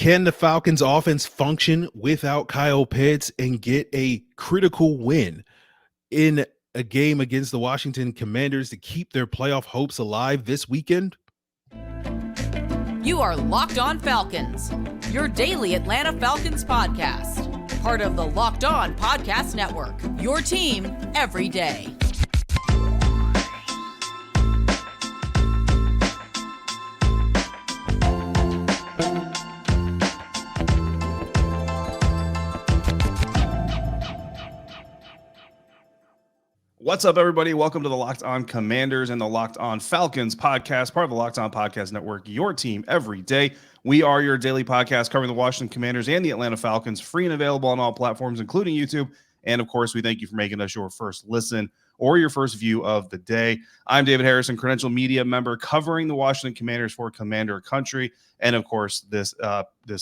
Can the Falcons offense function without Kyle Pitts and get a critical win in a game against the Washington Commanders to keep their playoff hopes alive this weekend? You are Locked On Falcons, your daily Atlanta Falcons podcast. Part of the Locked On Podcast Network, your team every day. What's up, everybody? Welcome to the Locked On Commanders and the Locked On Falcons podcast, part of the Locked On Podcast Network, your team every day. We are your daily podcast covering the Washington Commanders and the Atlanta Falcons, free and available on all platforms, including YouTube. And, of course, we thank you for making us your first listen or your first view of the day. I'm David Harrison, credential media member covering the Washington Commanders for Commander Country. And, of course, this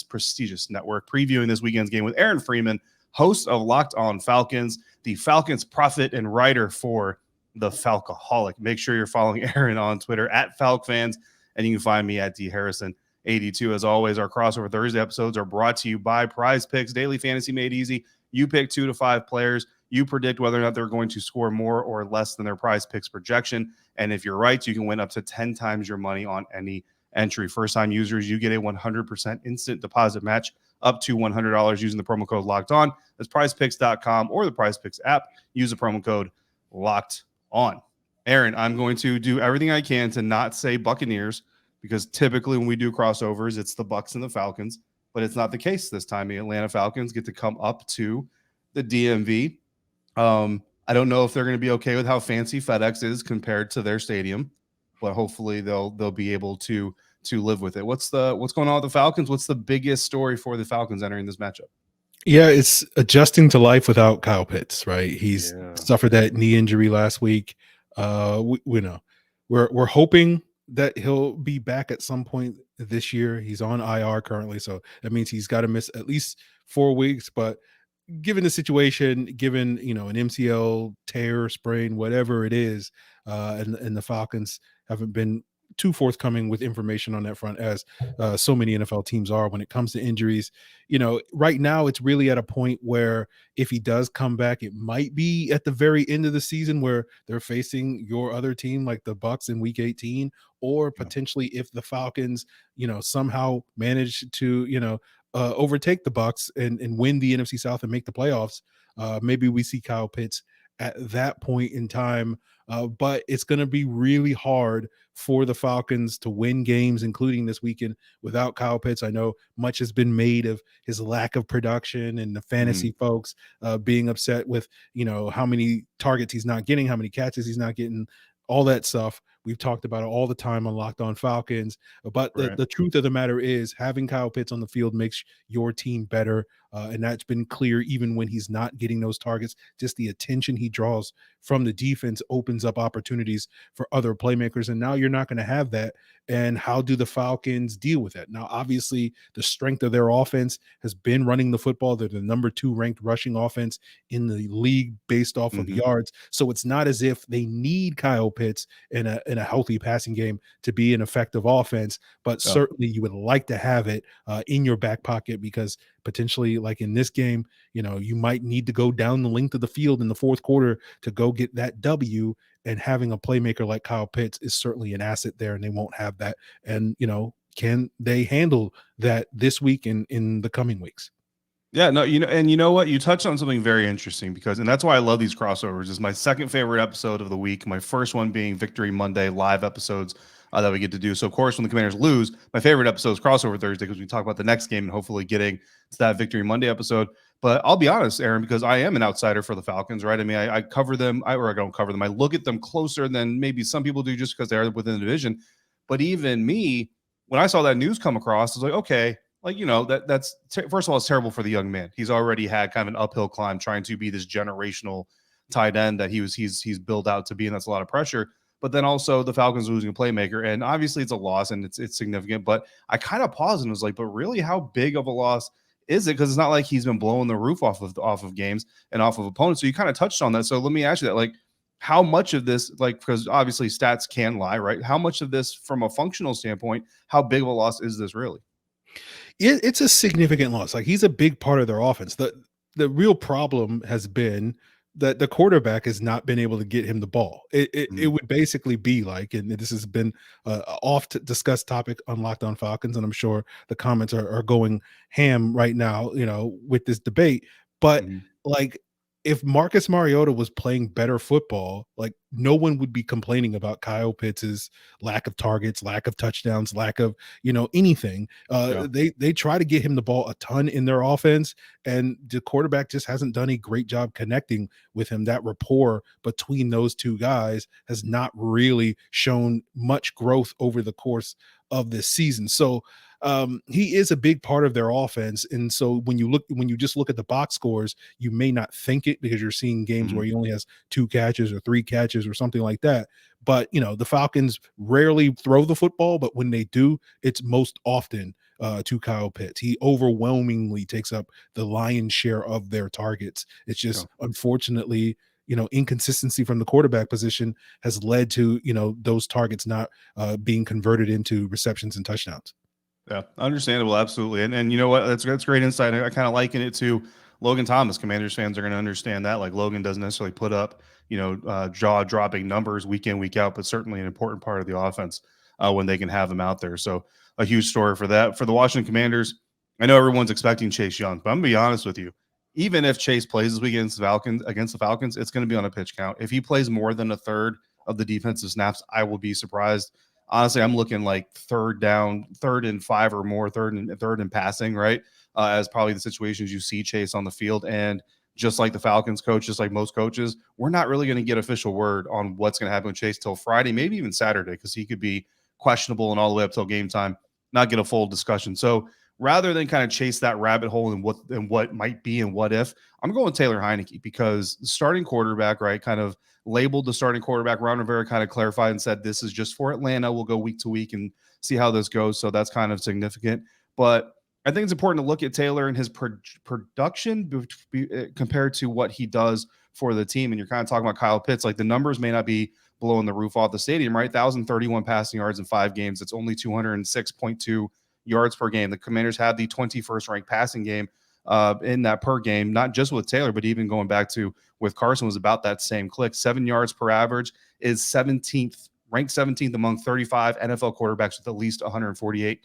prestigious network previewing this weekend's game with Aaron Freeman, host of Locked On Falcons, the Falcons prophet and writer for the Falcoholic. Make sure you're following Aaron on Twitter at FalcFans, and you can find me at DHarrison82. As always, our Crossover Thursday episodes are brought to you by Prize Picks, daily fantasy made easy. You pick 2 to 5 players. You predict whether or not they're going to score more or less than their Prize Picks projection. And if you're right, you can win up to 10 times your money on any entry. First-time users, you get a 100% instant deposit match up to $100 using the promo code Locked On. That's prizepicks.com or the PrizePicks app. Use the promo code Locked On. Aaron, I'm going to do everything I can to not say Buccaneers, because typically when we do crossovers, it's the Bucs and the Falcons, but it's not the case this time. The Atlanta Falcons get to come up to the DMV. I don't know if they're going to be okay with how fancy FedEx is compared to their stadium, but hopefully they'll be able to live with it. What's going on with the Falcons? What's the biggest story for the Falcons entering this matchup? Yeah, it's adjusting to life without Kyle Pitts, right? He's suffered that knee injury last week. We know we're hoping that he'll be back at some point this year. He's on IR currently, so that means he's got to miss at least 4 weeks. But given the situation, given an MCL tear, sprain, whatever it is, and the Falcons haven't been too forthcoming with information on that front, as so many NFL teams are when it comes to injuries. Right now it's really at a point where if he does come back, it might be at the very end of the season where they're facing your other team like the Bucs in week 18, or potentially if the Falcons, somehow manage to, overtake the Bucs and win the NFC South and make the playoffs. Maybe we see Kyle Pitts at that point in time. But it's going to be really hard for the Falcons to win games, including this weekend, without Kyle Pitts. I know much has been made of his lack of production and the fantasy folks being upset with, how many targets he's not getting, how many catches he's not getting, all that stuff. We've talked about it all the time on Locked On Falcons. But the truth of the matter is having Kyle Pitts on the field makes your team better. And that's been clear even when he's not getting those targets. Just the attention he draws from the defense opens up opportunities for other playmakers. And now you're not going to have that. And how do the Falcons deal with that? Now, obviously, the strength of their offense has been running the football. They're the number 2 ranked rushing offense in the league based off of yards. So it's not as if they need Kyle Pitts in a healthy passing game to be an effective offense. But certainly you would like to have it in your back pocket, because potentially, like in this game, you might need to go down the length of the field in the fourth quarter to go get that W, and having a playmaker like Kyle Pitts is certainly an asset there, and they won't have that. And, can they handle that this week and in the coming weeks? Yeah, no, and you know what? You touched on something very interesting, and that's why I love these crossovers. It's my second favorite episode of the week. My first one being Victory Monday live episodes that we get to do. So, of course, when the Commanders lose, my favorite episode is Crossover Thursday, because we talk about the next game and hopefully getting to that Victory Monday episode. But I'll be honest, Aaron, because I am an outsider for the Falcons, right? I mean, I cover them, I don't cover them. I look at them closer than maybe some people do just because they're within the division. But even me, when I saw that news come across, I was like, okay, that's first of all, it's terrible for the young man. He's already had kind of an uphill climb trying to be this generational tight end that he's built out to be, and that's a lot of pressure. But then also the Falcons losing a playmaker, and obviously it's a loss and it's significant. But I kind of paused and was like, but really, how big of a loss is it? Because it's not like he's been blowing the roof off of games and off of opponents. So you kind of touched on that. So let me ask you that, like, how much of this, like, because obviously stats can lie, right? How much of this, from a functional standpoint, how big of a loss is this really? It's a significant loss. Like, he's a big part of their offense. The real problem has been that the quarterback has not been able to get him the ball. It would basically be like, and this has been a oft discussed topic on Locked On Falcons, and I'm sure the comments are going ham right now, with this debate. But like, if Marcus Mariota was playing better football, like, no one would be complaining about Kyle Pitts' lack of targets, lack of touchdowns, lack of anything. They try to get him the ball a ton in their offense, and the quarterback just hasn't done a great job connecting with him. That rapport between those two guys has not really shown much growth over the course of this season. So he is a big part of their offense. And so when you just look at the box scores, you may not think it because you're seeing games where he only has 2 catches or 3 catches or something like that. But the Falcons rarely throw the football, but when they do, it's most often to Kyle Pitts. He overwhelmingly takes up the lion's share of their targets. It's just unfortunately, inconsistency from the quarterback position has led to those targets not being converted into receptions and touchdowns. Yeah, understandable, absolutely. And you know what? That's great insight. I kind of liken it to Logan Thomas. Commanders fans are going to understand that. Like, Logan doesn't necessarily put up, jaw-dropping numbers week in, week out, but certainly an important part of the offense when they can have him out there. So a huge story for that. For the Washington Commanders, I know everyone's expecting Chase Young, but I'm going to be honest with you. Even if Chase plays this week against the Falcons, it's going to be on a pitch count. If he plays more than a third of the defensive snaps, I will be surprised. Honestly, I'm looking like 3rd down, 3rd and 5 or more, third and passing, right? As probably the situations you see Chase on the field. And just like the Falcons coach, just like most coaches, we're not really going to get official word on what's going to happen with Chase till Friday, maybe even Saturday, because he could be questionable and all the way up till game time, not get a full discussion. So rather than kind of chase that rabbit hole and what might be and what if, I'm going with Taylor Heinicke, because the starting quarterback, right, kind of labeled the starting quarterback. Ron Rivera kind of clarified and said, this is just for Atlanta. We'll go week to week and see how this goes. So that's kind of significant. But I think it's important to look at Taylor and his production compared to what he does for the team. And you're kind of talking about Kyle Pitts. Like, the numbers may not be blowing the roof off the stadium, right? 1,031 passing yards in 5 games. It's only 206.2 yards per game. The Commanders had the 21st ranked passing game in that per game, not just with Taylor, but even going back to with Carson was about that same click. 7 yards per average is 17th, ranked 17th among 35 NFL quarterbacks with at least 148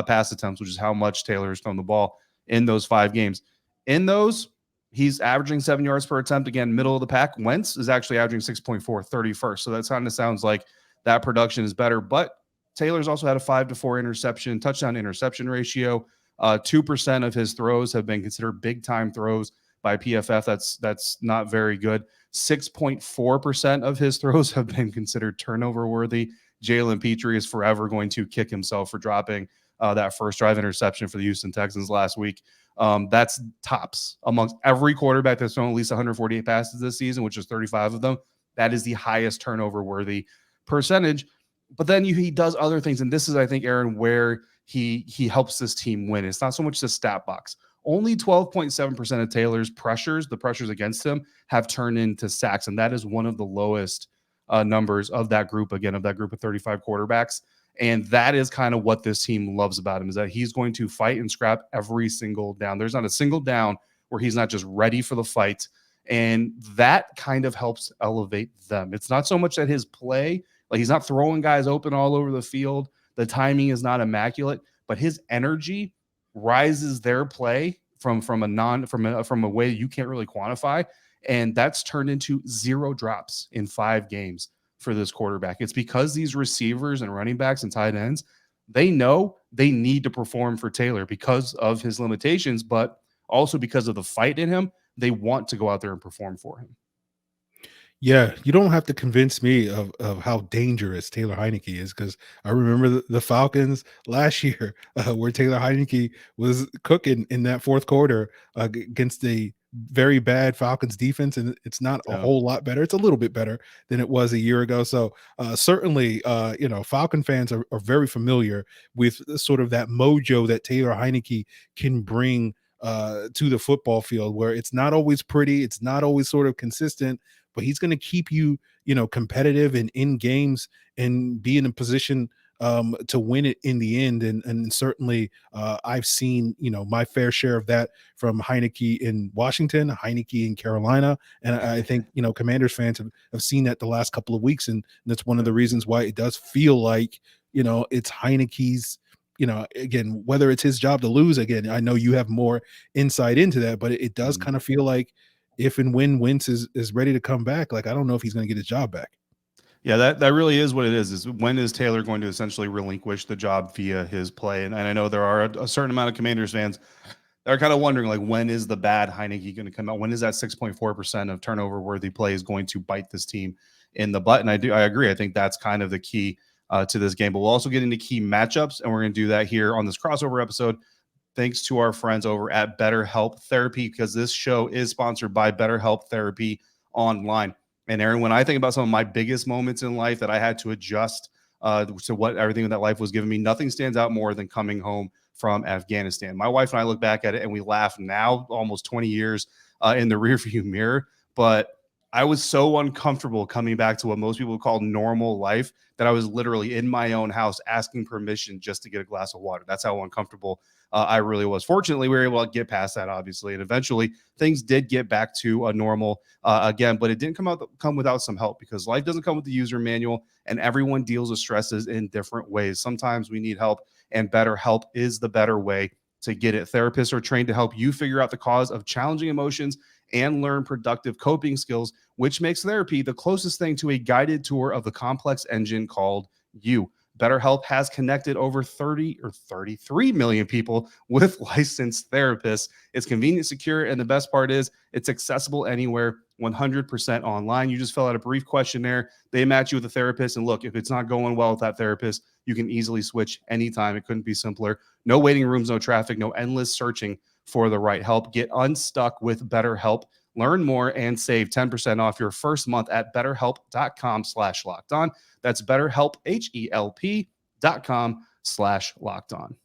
pass attempts, which is how much Taylor has thrown the ball in those 5 games. In those, he's averaging 7 yards per attempt. Again, middle of the pack. Wentz is actually averaging 6.4, 31st. So that kind of sounds like that production is better. But Taylor's also had a 5-to-4 touchdown interception ratio. 2% of his throws have been considered big time throws by PFF. That's not very good. 6.4% of his throws have been considered turnover worthy. Jalen Petrie is forever going to kick himself for dropping that first drive interception for the Houston Texans last week. That's tops amongst every quarterback that's thrown at least 148 passes this season, which is 35 of them. That is the highest turnover worthy percentage. But then he does other things. And this is, I think, Aaron, where he helps this team win. It's not so much the stat box. Only 12.7% of Taylor's pressures, the pressures against him, have turned into sacks. And that is one of the lowest numbers of that group, again, of that group of 35 quarterbacks. And that is kind of what this team loves about him, is that he's going to fight and scrap every single down. There's not a single down where he's not just ready for the fight. And that kind of helps elevate them. It's not so much that his play, like, he's not throwing guys open all over the field. The timing is not immaculate, but his energy rises their play from a way you can't really quantify. And that's turned into 0 drops in 5 games for this quarterback. It's because these receivers and running backs and tight ends, they know they need to perform for Taylor because of his limitations, but also because of the fight in him. They want to go out there and perform for him. Yeah, you don't have to convince me of how dangerous Taylor Heinicke is, because I remember the Falcons last year where Taylor Heinicke was cooking in that fourth quarter against a very bad Falcons defense, and it's not a whole lot better. It's a little bit better than it was a year ago. So certainly, Falcon fans are very familiar with sort of that mojo that Taylor Heinicke can bring to the football field, where it's not always pretty, it's not always sort of consistent, but he's going to keep you, competitive and in games and be in a position to win it in the end. And certainly I've seen, my fair share of that from Heinicke in Washington, Heinicke in Carolina. And I think, Commanders fans have seen that the last couple of weeks. And that's one of the reasons why it does feel like, it's Heinicke's, again, whether it's his job to lose, again, I know you have more insight into that, but it does kind of feel like if and when Wentz is ready to come back, like, I don't know if he's going to get his job back. Yeah, that really is what it is when is Taylor going to essentially relinquish the job via his play? And I know there are a certain amount of Commanders fans that are kind of wondering, like, when is the bad Heinicke going to come out? When is that 6.4% of turnover worthy plays going to bite this team in the butt? And I agree. I think that's kind of the key to this game. But we'll also get into key matchups, and we're going to do that here on this crossover episode. Thanks to our friends over at BetterHelp Therapy, because this show is sponsored by BetterHelp Therapy Online. And Aaron, when I think about some of my biggest moments in life that I had to adjust to what everything that life was giving me, nothing stands out more than coming home from Afghanistan. My wife and I look back at it and we laugh now, almost 20 years in the rearview mirror. But I was so uncomfortable coming back to what most people call normal life that I was literally in my own house asking permission just to get a glass of water. That's how uncomfortable I really was. Fortunately, we were able to get past that, obviously, and eventually things did get back to a normal again, but it didn't come without some help, because life doesn't come with the user manual, and everyone deals with stresses in different ways. Sometimes we need help, and BetterHelp is the better way to get it. Therapists are trained to help you figure out the cause of challenging emotions and learn productive coping skills, which makes therapy the closest thing to a guided tour of the complex engine called you. BetterHelp has connected over 30 or 33 million people with licensed therapists. It's convenient, secure, and the best part is it's accessible anywhere, 100% online. You just fill out a brief questionnaire. They match you with a therapist. And look, if it's not going well with that therapist, you can easily switch anytime. It couldn't be simpler. No waiting rooms, no traffic, no endless searching for the right help. Get unstuck with BetterHelp. Learn more and save 10% off your first month at betterhelp.com/lockedon. That's BetterHelp, HELP.com/lockedon.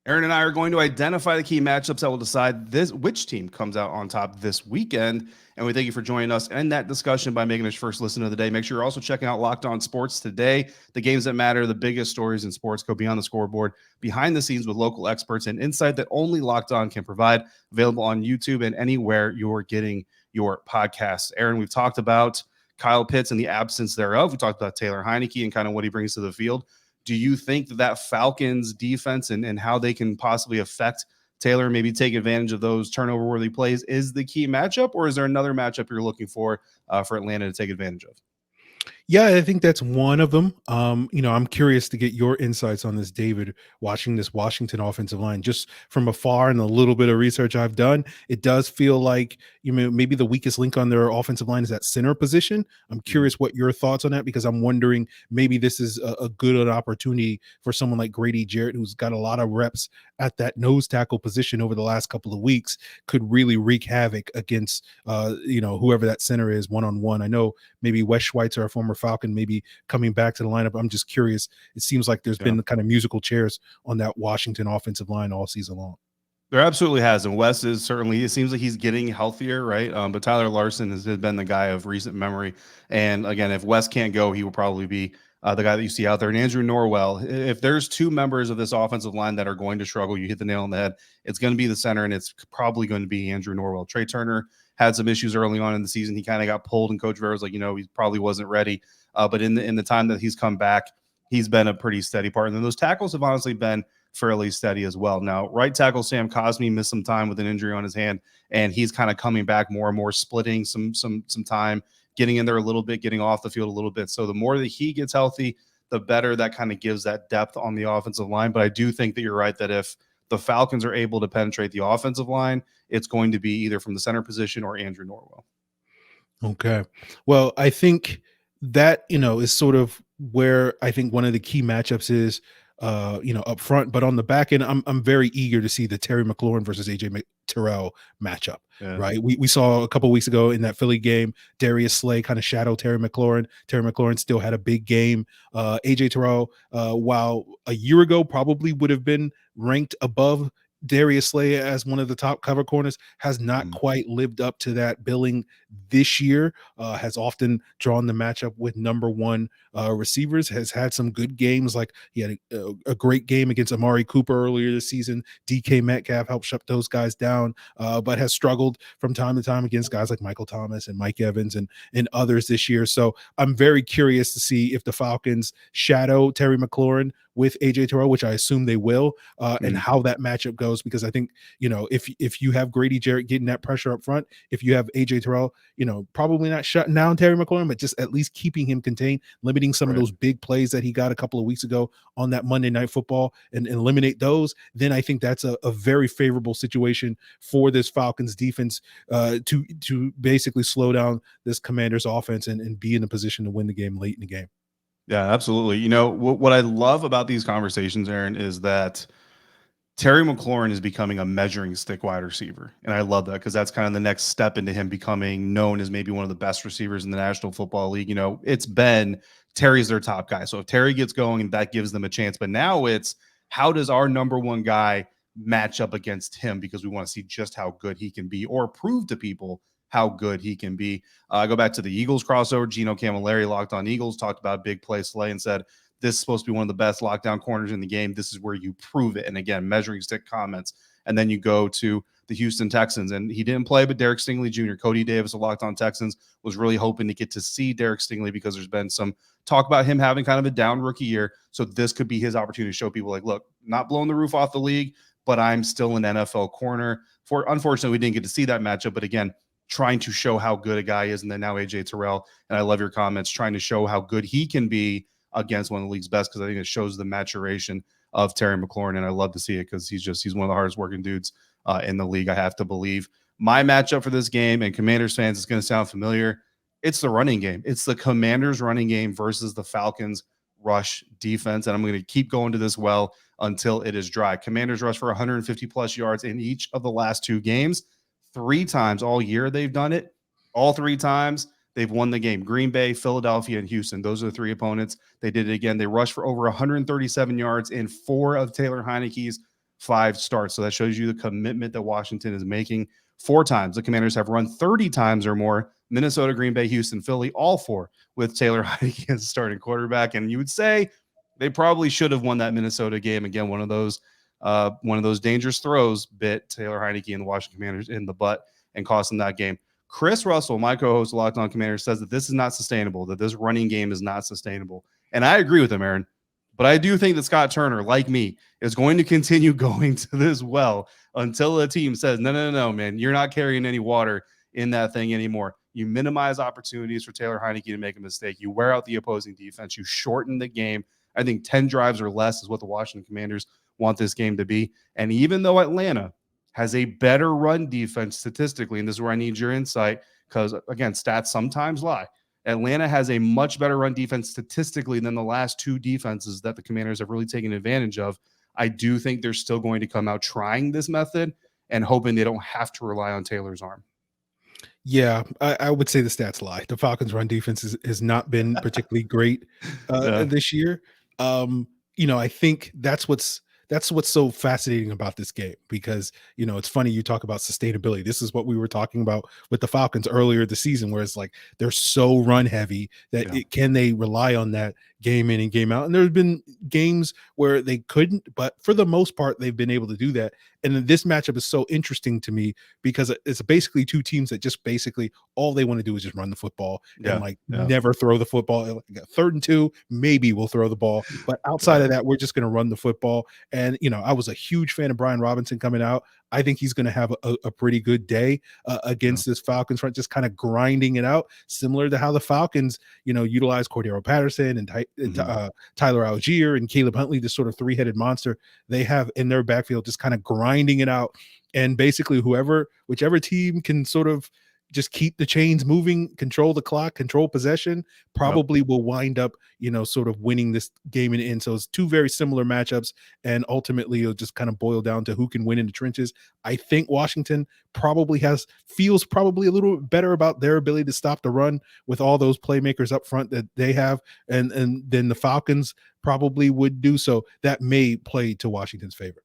Aaron and I are going to identify the key matchups that will decide which team comes out on top this weekend. And we thank you for joining us in that discussion by making us first listen of the day. Make sure you're also checking out Locked On Sports today. The games that matter, the biggest stories in sports, go beyond the scoreboard, behind the scenes with local experts and insight that only Locked On can provide. Available on YouTube and anywhere you're getting your podcasts. Aaron, we've talked about Kyle Pitts and the absence thereof. We talked about Taylor Heinicke and kind of what he brings to the field. Do you think that Falcons defense and how they can possibly affect Taylor, maybe take advantage of those turnover-worthy plays, is the key matchup, or is there another matchup you're looking for Atlanta to take advantage of? Yeah, I think that's one of them. I'm curious to get your insights on this, David, watching this Washington offensive line just from afar and a little bit of research I've done. It does feel like maybe the weakest link on their offensive line is that center position. I'm curious what your thoughts on that, because I'm wondering maybe this is a good opportunity for someone like Grady Jarrett, who's got a lot of reps at that nose tackle position over the last couple of weeks, could really wreak havoc against whoever that center is one-on-one. I know maybe Wes Schweitzer, a former Falcon, maybe coming back to the lineup. I'm just curious. It seems like there's been kind of musical chairs on that Washington offensive line all season long. There absolutely has. And Wes is certainly, it seems like he's getting healthier, right? But Tyler Larson has been the guy of recent memory. And again, if Wes can't go, he will probably be the guy that you see out there. And Andrew Norwell, if there's two members of this offensive line that are going to struggle, you hit the nail on the head. It's going to be the center, and it's probably going to be Andrew Norwell. Trey Turner had some issues early on in the season. He kind of got pulled, and Coach Vera was like, he probably wasn't ready. But in the time that he's come back, he's been a pretty steady part. And then those tackles have honestly been fairly steady as well. Now, right tackle Sam Cosmi missed some time with an injury on his hand, and he's kind of coming back more and more, splitting some time, getting in there a little bit, getting off the field a little bit. So the more that he gets healthy, the better that kind of gives that depth on the offensive line. But I do think that you're right that if the Falcons are able to penetrate the offensive line, it's going to be either from the center position or Andrew Norwell. Okay. Well, I think that, is sort of where I think one of the key matchups is, up front. But on the back end, I'm very eager to see the Terry McLaurin versus Terrell matchup. Yeah. Right. We saw a couple of weeks ago in that Philly game, Darius Slay kind of shadowed Terry McLaurin. Terry McLaurin still had a big game. Terrell, while a year ago probably would have been ranked above Darius Slay as one of the top cover corners has not quite lived up to that billing this year, has often drawn the matchup with number one receivers, has had some good games. Like he had a great game against Amari Cooper earlier this season. DK Metcalf helped shut those guys down, but has struggled from time to time against guys like Michael Thomas and Mike Evans and others this year. So I'm very curious to see if the Falcons shadow Terry McLaurin with AJ Terrell, which I assume they will, and how that matchup goes, because I think, if you have Grady Jarrett getting that pressure up front, if you have AJ Terrell, probably not shutting down Terry McLaurin, but just at least keeping him contained, limiting some of those big plays that he got a couple of weeks ago on that Monday Night Football and eliminate those, then I think that's a very favorable situation for this Falcons defense to basically slow down this Commanders offense and be in a position to win the game late in the game. Yeah, absolutely. What I love about these conversations, Aaron, is that Terry McLaurin is becoming a measuring stick wide receiver. And I love that, because that's kind of the next step into him becoming known as maybe one of the best receivers in the National Football League. It's been Terry's their top guy. So if Terry gets going, that gives them a chance. But now it's, how does our number one guy match up against him? Because we want to see just how good he can be, or prove to people how good he can be. Go back to the Eagles crossover. Gino Camilleri, Locked On Eagles, talked about big play Slay and said, this is supposed to be one of the best lockdown corners in the game. This is where you prove it. And again, measuring stick comments. And then you go to the Houston Texans, and he didn't play, but Derek Stingley Jr., Cody Davis of Locked On Texans, was really hoping to get to see Derek Stingley, because there's been some talk about him having kind of a down rookie year. So this could be his opportunity to show people, like, look, not blowing the roof off the league, but I'm still an NFL corner. Unfortunately, we didn't get to see that matchup. But again, trying to show how good a guy is. And then now AJ Terrell, and I love your comments, trying to show how good he can be against one of the league's best, because I think it shows the maturation of Terry McLaurin, and I love to see it, because he's one of the hardest working dudes in the league, I have to believe. My matchup for this game, and Commanders fans, it's going to sound familiar, it's the running game. It's the Commanders running game versus the Falcons rush defense, and I'm going to keep going to this well until it is dry. Commanders rush for 150 plus yards in each of the last two games. 3 times all year they've done it. All 3 times they've won the game. Green Bay, Philadelphia, and Houston. Those are the 3 opponents. They did it again. They rushed for over 137 yards in 4 of Taylor Heinicke's 5 starts. So that shows you the commitment that Washington is making. 4 times the Commanders have run 30 times or more. Minnesota, Green Bay, Houston, Philly, all 4 with Taylor Heinicke as starting quarterback. And you would say they probably should have won that Minnesota game. Again, one of those dangerous throws bit Taylor Heinicke and the Washington Commanders in the butt and cost them that game. Chris Russell, my co-host of Locked On Commanders, says that this is not sustainable, that this running game is not sustainable. And I agree with him, Aaron. But I do think that Scott Turner, like me, is going to continue going to this well until the team says, no, man, you're not carrying any water in that thing anymore. You minimize opportunities for Taylor Heinicke to make a mistake. You wear out the opposing defense. You shorten the game. I think 10 drives or less is what the Washington Commanders want this game to be. And even though Atlanta has a better run defense statistically, and this is where I need your insight, because, again, stats sometimes lie. Atlanta has a much better run defense statistically than the last 2 defenses that the Commanders have really taken advantage of. I do think they're still going to come out trying this method and hoping they don't have to rely on Taylor's arm. Yeah, I would say the stats lie. The Falcons' run defense has not been particularly great this year. I think that's what's so fascinating about this game, because, it's funny you talk about sustainability. This is what we were talking about with the Falcons earlier this season, where it's like they're so run heavy that can they rely on that game in and game out? And there's been games where they couldn't, but for the most part, they've been able to do that. And then this matchup is so interesting to me, because it's basically 2 teams that just basically all they want to do is just run the football and never throw the football. Like 3rd and 2, maybe we'll throw the ball, but outside of that, we're just going to run the football. And, I was a huge fan of Brian Robinson coming out. I think he's going to have a pretty good day against this Falcons front, just kind of grinding it out, similar to how the Falcons, utilize Cordero Patterson and Tyler Algier and Caleb Huntley, this sort of 3-headed monster they have in their backfield, just kind of grinding it out. And basically whichever team can sort of just keep the chains moving, control the clock, control possession, probably will wind up, sort of winning this game in the end. So it's 2 very similar matchups, and ultimately it'll just kind of boil down to who can win in the trenches. I think Washington feels probably a little bit better about their ability to stop the run with all those playmakers up front that they have, and then the Falcons probably would do so. That may play to Washington's favor.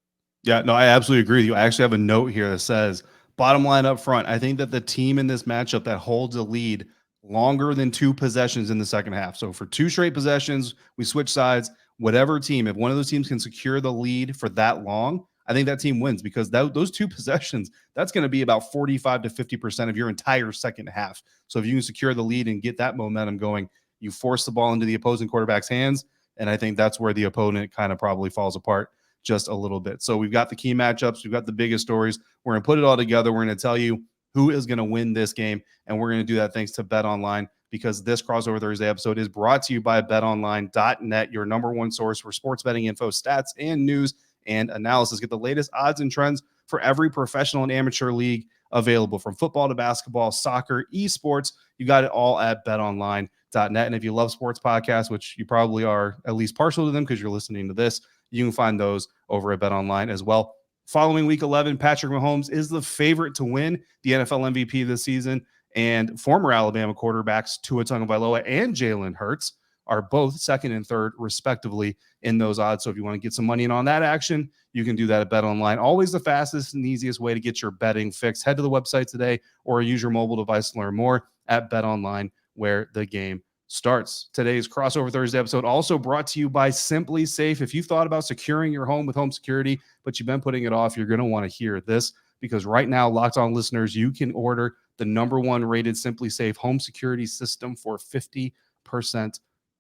Yeah, no, I absolutely agree with you. I actually have a note here that says, bottom line up front, I think that the team in this matchup that holds a lead longer than 2 possessions in the second half. So for 2 straight possessions, we switch sides. Whatever team, if one of those teams can secure the lead for that long, I think that team wins, because those 2 possessions, that's going to be about 45 to 50% of your entire second half. So if you can secure the lead and get that momentum going, you force the ball into the opposing quarterback's hands. And I think that's where the opponent kind of probably falls apart just a little bit. So we've got the key matchups. We've got the biggest stories. We're going to put it all together. We're going to tell you who is going to win this game. And we're going to do that thanks to BetOnline, because this Crossover Thursday episode is brought to you by BetOnline.net, your number one source for sports betting info, stats, and news and analysis. Get the latest odds and trends for every professional and amateur league available, from football to basketball, soccer, esports. You got it all at BetOnline.net. And if you love sports podcasts, which you probably are at least partial to them because you're listening to this, you can find those over at BetOnline as well. Following week 11, Patrick Mahomes is the favorite to win the NFL MVP this season, and former Alabama quarterbacks Tua Tagovailoa and Jalen Hurts are both second and third, respectively, in those odds. So if you want to get some money in on that action, you can do that at BetOnline. Always the fastest and easiest way to get your betting fix. Head to the website today or use your mobile device to learn more at BetOnline, where the game starts. Today's Crossover Thursday episode also brought to you by SimpliSafe. If you've thought about securing your home with home security, but you've been putting it off, you're going to want to hear this, because right now, Locked On listeners, you can order the number one rated SimpliSafe home security system for 50%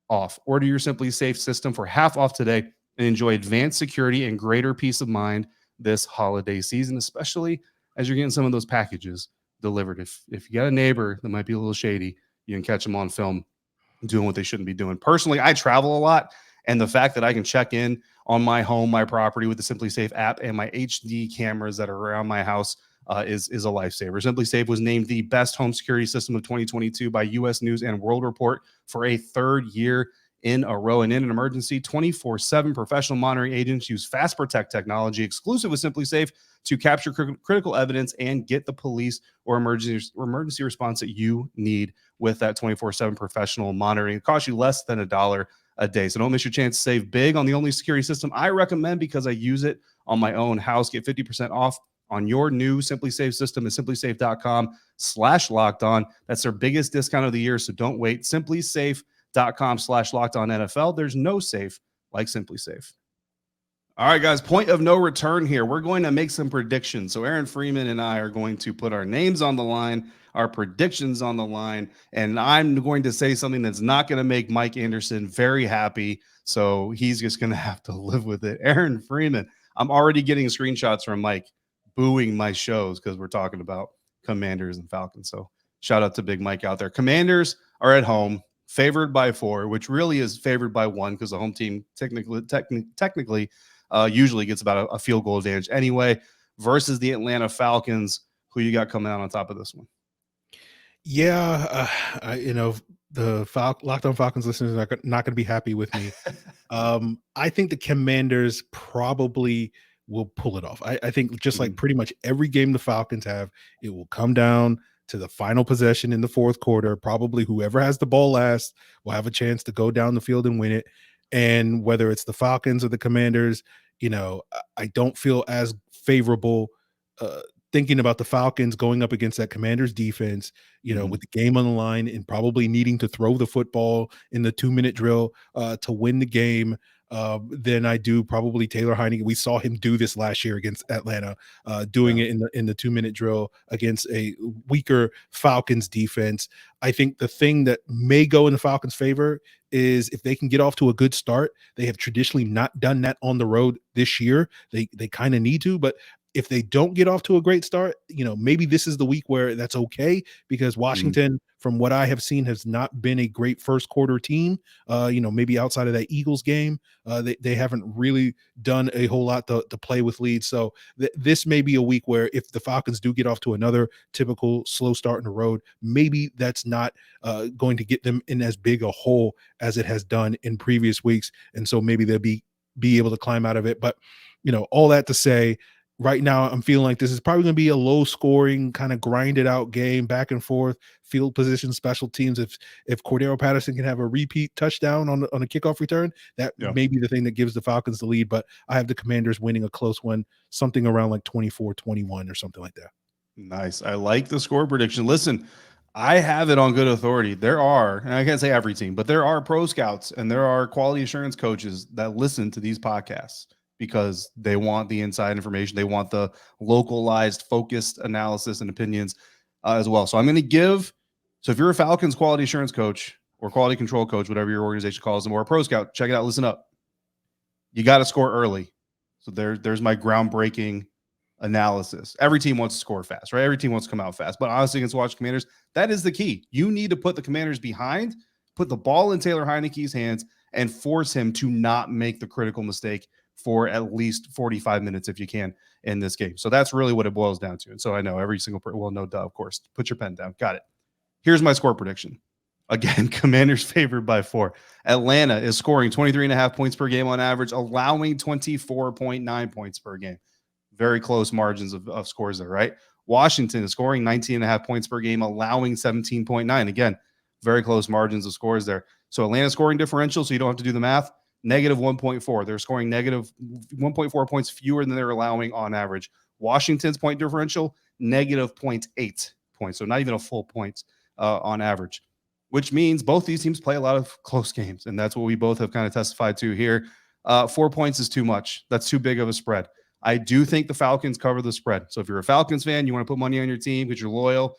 off. Order your SimpliSafe system for half off today and enjoy advanced security and greater peace of mind this holiday season, especially as you're getting some of those packages delivered. If you got a neighbor that might be a little shady, you can catch them on film doing what they shouldn't be doing. Personally, I travel a lot, and the fact that I can check in on my home, my property with the SimpliSafe app and my HD cameras that are around my house is a lifesaver. SimpliSafe was named the best home security system of 2022 by U.S. News and World Report for a third year in a row. And in an emergency, 24/7 professional monitoring agents use Fast Protect technology exclusive with SimpliSafe to capture critical evidence and get the police or emergency response that you need with that 24/7 professional monitoring. It costs you less than $1 a day. So don't miss your chance to save big on the only security system I recommend, because I use it on my own house. Get 50% off on your new SimpliSafe system at SimpliSafe.com/lockedon. That's their biggest discount of the year, so don't wait. SimpliSafe.com/lockedonnFL. There's no safe like SimpliSafe. All right, guys, point of no return here. We're going to make some predictions. So Aaron Freeman and I are going to put our names on the line, our predictions on the line, and I'm going to say something that's not going to make Mike Anderson very happy. So he's just going to have to live with it. Aaron Freeman, I'm already getting screenshots from Mike booing my shows because we're talking about Commanders and Falcons. So shout out to Big Mike out there. Commanders are at home, favored by 4, which really is favored by 1 because the home team technically usually gets about a field goal advantage anyway, versus the Atlanta Falcons. Who you got coming out on top of this one? Yeah, the Locked On Falcons listeners are not going to be happy with me. I think the Commanders probably will pull it off. I think just like pretty much every game the Falcons have, it will come down to the final possession in the fourth quarter. Probably whoever has the ball last will have a chance to go down the field and win it. And whether it's the Falcons or the Commanders, I don't feel as favorable thinking about the Falcons going up against that Commanders defense, with the game on the line and probably needing to throw the football in the 2-minute drill to win the game. Than I do probably Taylor Heinicke. We saw him do this last year against Atlanta, doing it in the 2-minute drill against a weaker Falcons defense. I think the thing that may go in the Falcons' favor is if they can get off to a good start. They have traditionally not done that on the road this year. They kind of need to, but if they don't get off to a great start, maybe this is the week where that's okay, because Washington, from what I have seen, has not been a great first quarter team. Maybe outside of that Eagles game, they haven't really done a whole lot to play with leads. So this may be a week where if the Falcons do get off to another typical slow start in the road, maybe that's not going to get them in as big a hole as it has done in previous weeks. And so maybe they'll be able to climb out of it. But, all that to say, right now I'm feeling like this is probably going to be a low scoring kind of grinded out game, back and forth, field position, special teams. If Cordero Patterson can have a repeat touchdown on a kickoff return, that may be the thing that gives the Falcons the lead. But I have the Commanders winning a close one, something around like 24-21 or something like that. Nice. I like the score prediction. Listen, I have it on good authority. There are, and I can't say every team, but there are pro scouts and there are quality assurance coaches that listen to these podcasts because they want the inside information. They want the localized, focused analysis and opinions as well. So I'm going to give, so if you're a Falcons quality assurance coach or quality control coach, whatever your organization calls them, or a pro scout, check it out. Listen up. You got to score early. So there's my groundbreaking analysis. Every team wants to score fast, right? Every team wants to come out fast. But honestly, against Washington Commanders, that is the key. You need to put the Commanders behind, put the ball in Taylor Heinicke's hands, and force him to not make the critical mistake for at least 45 minutes if you can in this game. So that's really what it boils down to. And so I know every single well, no duh, of course. Put your pen down. Got it. Here's my score prediction. Again, Commanders favored by 4. Atlanta is scoring 23.5 points per game on average, allowing 24.9 points per game. Very close margins of scores there, right? Washington is scoring 19.5 points per game, allowing 17.9. Again, very close margins of scores there. So Atlanta scoring differential, so you don't have to do the math, negative 1.4. They're scoring negative 1.4 points fewer than they're allowing on average. Washington's point differential, negative 0.8 points. So not even a full point on average, which means both these teams play a lot of close games. And that's what we both have kind of testified to here. 4 points is too much. That's too big of a spread. I do think the Falcons cover the spread. So if you're a Falcons fan, you want to put money on your team because you're loyal,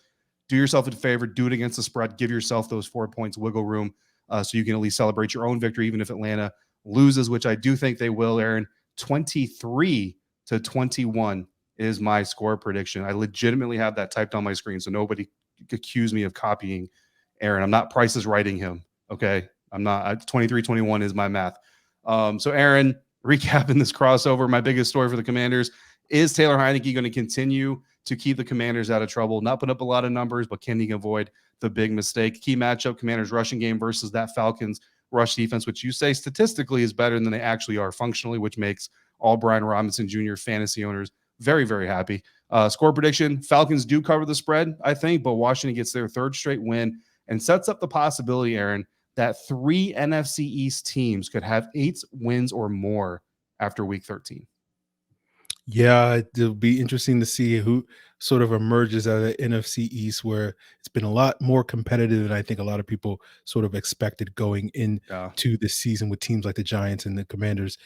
do yourself a favor, do it against the spread, give yourself those 4 points wiggle room so you can at least celebrate your own victory, even if Atlanta loses, which I do think they will, Aaron. 23-21 is my score prediction. I legitimately have that typed on my screen, so nobody accuse me of copying Aaron. I'm not Price is writing him, okay? I'm not. 23-21 is my math. So Aaron, recapping this crossover, my biggest story for the Commanders is Taylor Heinicke going to continue to keep the Commanders out of trouble, not put up a lot of numbers, but can he avoid the big mistake? Key matchup, Commanders rushing game versus that Falcons rush defense, which you say statistically is better than they actually are functionally, which makes all Brian Robinson Jr. fantasy owners very, very happy. Score prediction, Falcons do cover the spread, I think, but Washington gets their 3rd straight win and sets up the possibility, Aaron, that 3 NFC East teams could have 8 wins or more after week 13. Yeah, it'll be interesting to see who sort of emerges out of the NFC East, where it's been a lot more competitive than I think a lot of people sort of expected going into the season, with teams like the Giants and the Commanders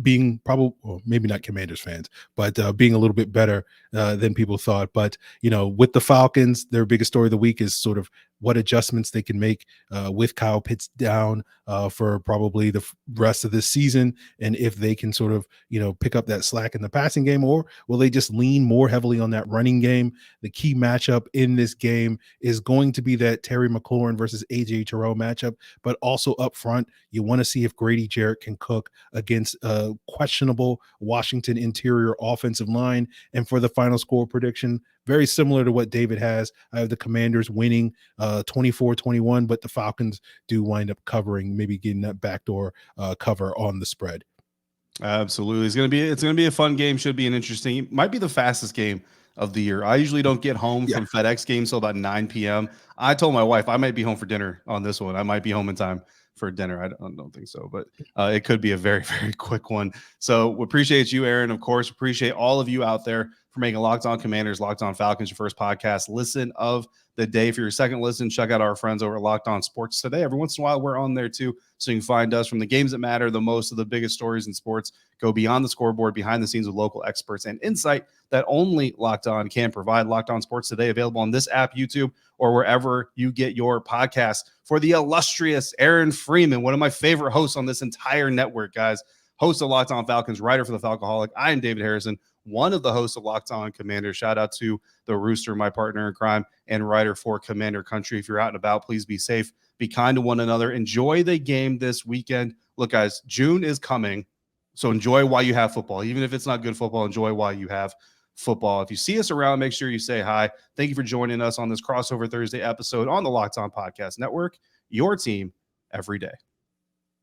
being probably, well, maybe not Commanders fans, but being a little bit better than people thought. But, you know, with the Falcons, their biggest story of the week is sort of what adjustments they can make with Kyle Pitts down for probably the rest of this season, and if they can sort of, you know, pick up that slack in the passing game, or will they just lean more heavily on that running game? The key matchup in this game is going to be that Terry McLaurin versus AJ Terrell matchup, but also up front, you want to see if Grady Jarrett can cook against a questionable Washington interior offensive line. And for the final score prediction, very similar to what David has, I have the Commanders winning 24-21, but the Falcons do wind up covering, maybe getting that backdoor cover on the spread. Absolutely. It's going to be a fun game. Should be an interesting, might be the fastest game of the year. I usually don't get home from FedEx games till about 9 p.m. I told my wife I might be home for dinner on this one. I might be home in time for dinner. I don't think so, but it could be a very, very quick one. So we appreciate you, Aaron. Of course, appreciate all of you out there for making Locked On Commanders, Locked On Falcons your first podcast listen of the day. For your second listen, check out our friends over at Locked On Sports Today. Every once in a while, we're on there too, so you can find us from the games that matter the most, of the biggest stories in sports. Go beyond the scoreboard, behind the scenes with local experts and insight that only Locked On can provide. Locked On Sports Today, available on this app, YouTube, or wherever you get your podcasts. For the illustrious Aaron Freeman, one of my favorite hosts on this entire network, guys, host of Locked On Falcons, writer for the Falcoholic. I am David Harrison, one of the hosts of Locked On Commander. Shout out to the Rooster, my partner in crime and writer for Commander Country. If you're out and about, please be safe, be kind to one another, enjoy the game this weekend. Look, guys, June is coming, so enjoy while you have football. Even if it's not good football, enjoy while you have football. If you see us around, make sure you say hi. Thank you for joining us on this Crossover Thursday episode on the Locked On Podcast Network, your team every day.